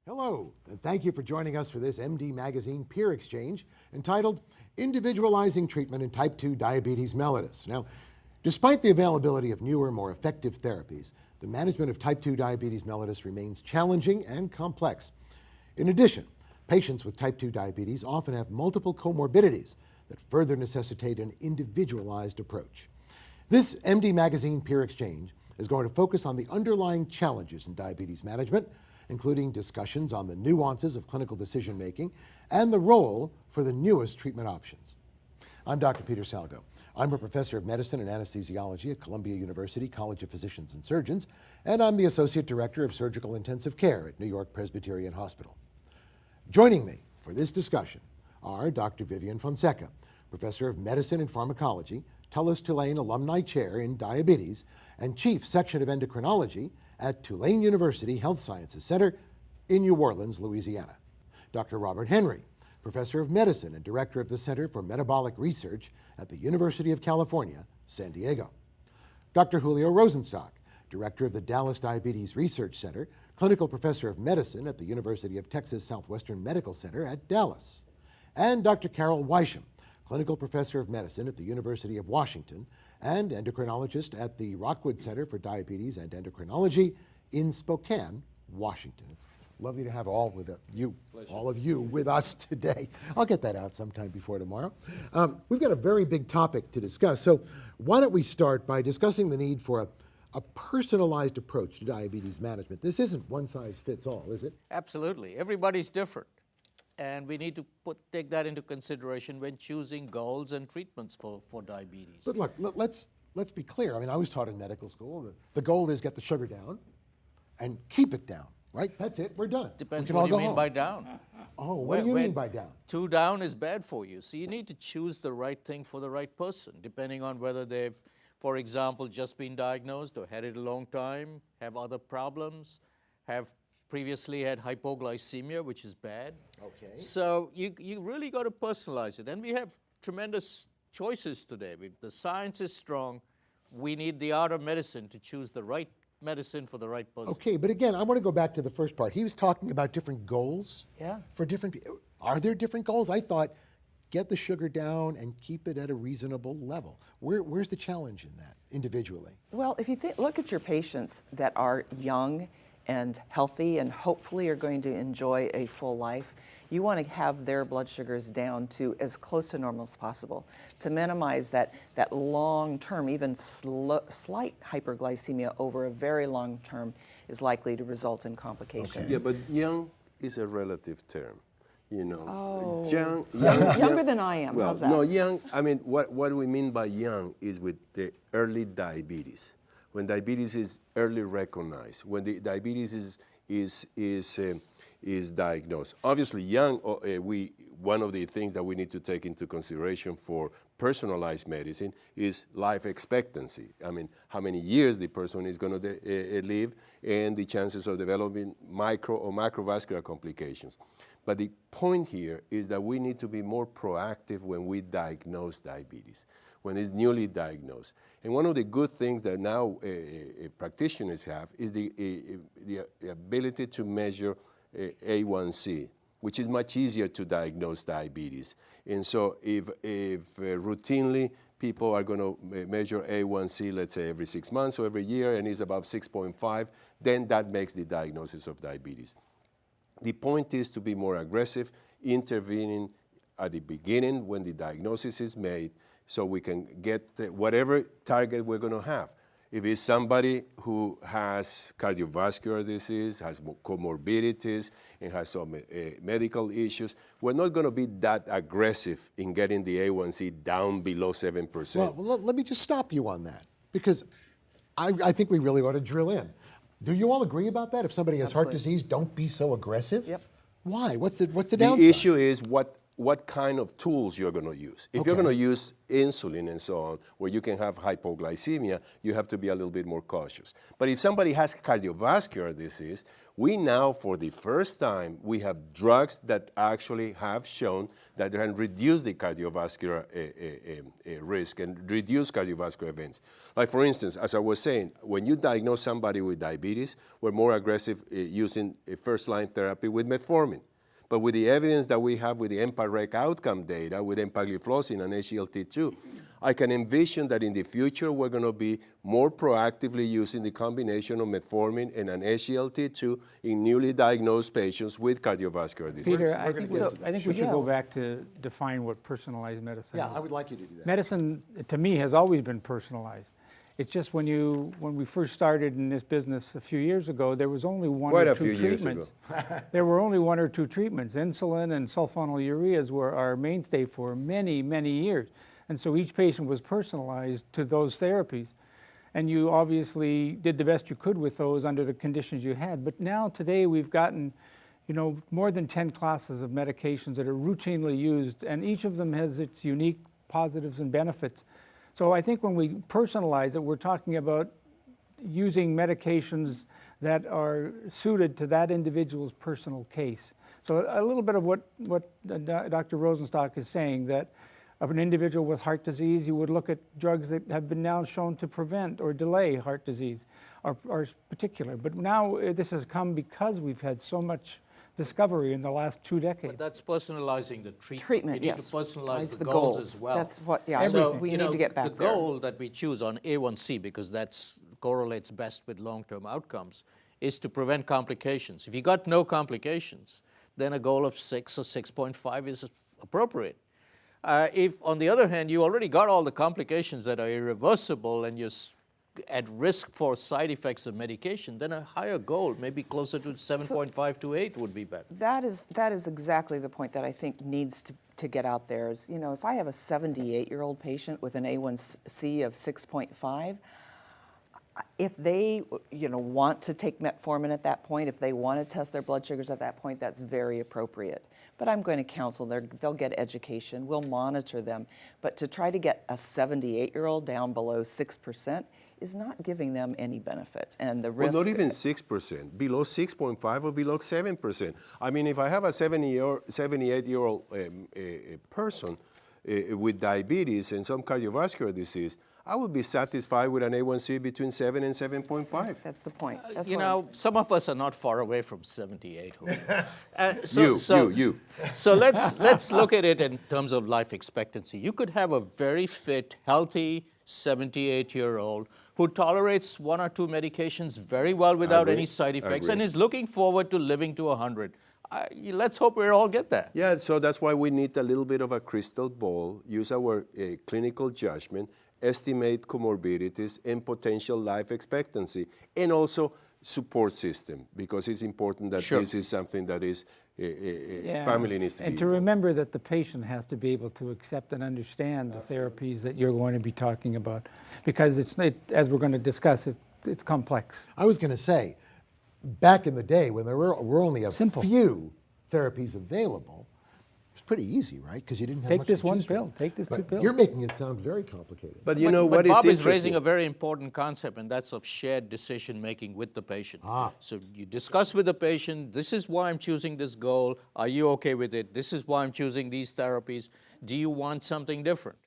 Hello, and thank you for joining us for this MD Magazine peer exchange entitled Individualizing Treatment in Type 2 Diabetes Mellitus. Now, despite the availability of newer, more effective therapies, the management of type 2 diabetes mellitus remains challenging and complex. In addition, patients with type 2 diabetes often have multiple comorbidities that further necessitate an individualized approach. This MD Magazine peer exchange is going to focus on the underlying challenges in diabetes management, including discussions on the nuances of clinical decision-making and the role for the newest treatment options. I'm Dr. Peter Salgo. I'm a professor of medicine and anesthesiology at Columbia University College of Physicians and Surgeons, and I'm the associate director of surgical intensive care at New York Presbyterian Hospital. Joining me for this discussion are Dr. Vivian Fonseca, professor of medicine and pharmacology, Tulane Alumni Chair in Diabetes, and Chief Section of Endocrinology at Tulane University Health Sciences Center in New Orleans, Louisiana. Dr. Robert Henry, professor of medicine and director of the Center for Metabolic Research at the University of California, San Diego. Dr. Julio Rosenstock, director of the Dallas Diabetes Research Center, clinical professor of medicine at the University of Texas Southwestern Medical Center at Dallas. And Dr. Carol Wysham, clinical professor of medicine at the University of Washington and endocrinologist at the Rockwood Center for Diabetes and Endocrinology in Spokane, Washington. It's lovely to have all of you with us today. I'll get that out sometime before tomorrow. We've got a very big topic to discuss, so why don't we start by discussing the need for a personalized approach to diabetes management. This isn't one size fits all, is it? Absolutely. Everybody's different. And we need to take that into consideration when choosing goals and treatments for diabetes. But look, let's be clear. I mean, I was taught in medical school, the goal is get the sugar down and keep it down, right? That's it, we're done. Depends what you mean by down. Oh, what do you mean by down? 2 down is bad for you. So you need to choose the right thing for the right person, depending on whether they've, for example, just been diagnosed or had it a long time, have other problems, have previously had hypoglycemia, which is bad. Okay. So you really got to personalize it. And we have tremendous choices today. The science is strong. We need the art of medicine to choose the right medicine for the right person. Okay, but again, I want to go back to the first part. He was talking about different goals for different people. Are there different goals? I thought get the sugar down and keep it at a reasonable level. Where's the challenge in that individually? Well, if you look at your patients that are young and healthy and hopefully are going to enjoy a full life, you want to have their blood sugars down to as close to normal as possible to minimize that long-term, even slight hyperglycemia over a very long term is likely to result in complications. Okay. Yeah, but young is a relative term. You know, Oh. young, Younger than I am, well, how's that? no, young, I mean, what we mean by young is with the early diabetes. When diabetes is early recognized, when the diabetes is diagnosed. Obviously, young, one of the things that we need to take into consideration for personalized medicine is life expectancy. I mean, how many years the person is going to live and the chances of developing micro or macrovascular complications. But the point here is that we need to be more proactive when we diagnose diabetes, when it's newly diagnosed. And one of the good things that now practitioners have is the ability to measure A1C, which is much easier to diagnose diabetes. And so if routinely people are going to measure A1C, let's say every 6 months or every year, and it's above 6.5, then that makes the diagnosis of diabetes. The point is to be more aggressive, intervening at the beginning when the diagnosis is made, so we can get whatever target we're going to have. If it's somebody who has cardiovascular disease, has comorbidities, and has some medical issues, we're not going to be that aggressive in getting the A1C down below 7%. Well, let me just stop you on that, because I think we really ought to drill in. Do you all agree about that? If somebody has heart disease, don't be so aggressive? Yep. Why? What's the The downside? issue is what kind of tools you're going to use. If you're going to use insulin and so on, where you can have hypoglycemia, you have to be a little bit more cautious. But if somebody has cardiovascular disease, we now, for the first time, we have drugs that actually have shown that they can reduce the cardiovascular risk and reduce cardiovascular events. Like for instance, as I was saying, when you diagnose somebody with diabetes, we're more aggressive using first-line therapy with metformin. But with the evidence that we have with the EMPA-REC outcome data, with empagliflozin and SGLT2, I can envision that in the future we're going to be more proactively using the combination of metformin and an SGLT2 in newly diagnosed patients with cardiovascular disease. Peter, I think we should go back to define what personalized medicine is. Yeah, I would like you to do that. Medicine, to me, has always been personalized. It's just when we first started in this business a few years ago, there was only one or two treatments. There were only one or two treatments. Insulin and sulfonylureas were our mainstay for many, many years. And so each patient was personalized to those therapies. And you obviously did the best you could with those under the conditions you had. But now today we've gotten, more than 10 classes of medications that are routinely used, and each of them has its unique positives and benefits. So I think when we personalize it, we're talking about using medications that are suited to that individual's personal case. So a little bit of what Dr. Rosenstock is saying, that of an individual with heart disease, you would look at drugs that have been now shown to prevent or delay heart disease, are particular. But now this has come because we've had so much discovery in the last 2 decades. But that's personalizing the treatment. Treatment, You need yes. to personalize It's the goals as well. That's what, yeah, So, we need to get back the there. goal that we choose on A1C, because that correlates best with long-term outcomes, is to prevent complications. If you got no complications, then a goal of 6 or 6.5 is appropriate. If, on the other hand, you already got all the complications that are irreversible and you're at risk for side effects of medication, then a higher goal, maybe closer to 7.5 to 8 would be better. That is exactly the point that I think needs to get out there. Is, if I have a 78-year-old patient with an A1C of 6.5, if they want to take metformin at that point, if they want to test their blood sugars at that point, that's very appropriate. But I'm going to counsel, they'll get education, we'll monitor them. But to try to get a 78-year-old down below 6% is not giving them any benefit. And the risk... Well, not even 6%, below 6.5 or below 7%. I mean, if I have a 78-year-old person with diabetes and some cardiovascular disease, I would be satisfied with an A1C between 7 and 7.5. That's the point. That's Some of us are not far away from 78. You. So let's look at it in terms of life expectancy. You could have a very fit, healthy 78-year-old who tolerates 1 or 2 medications very well without any side effects and is looking forward to living to 100. Let's hope we all get that. Yeah, so that's why we need a little bit of a crystal ball, use our clinical judgment, estimate comorbidities and potential life expectancy, and also support system, because it's important that this is something that is family needs to be. And to remember that the patient has to be able to accept and understand the therapies that you're going to be talking about, because as we're going to discuss, it's complex. I was going to say, back in the day when there were only a Simple. few therapies available, it was pretty easy, right? Because you didn't have Take much this to one choose from. pill. Take this 2 But pills. you're making it sound very complicated. But But what Bob is is raising interesting? a very important concept, and that's of shared decision-making with the patient. So you discuss with the patient, this is why I'm choosing this goal. Are you okay with it? This is why I'm choosing these therapies. Do you want something different?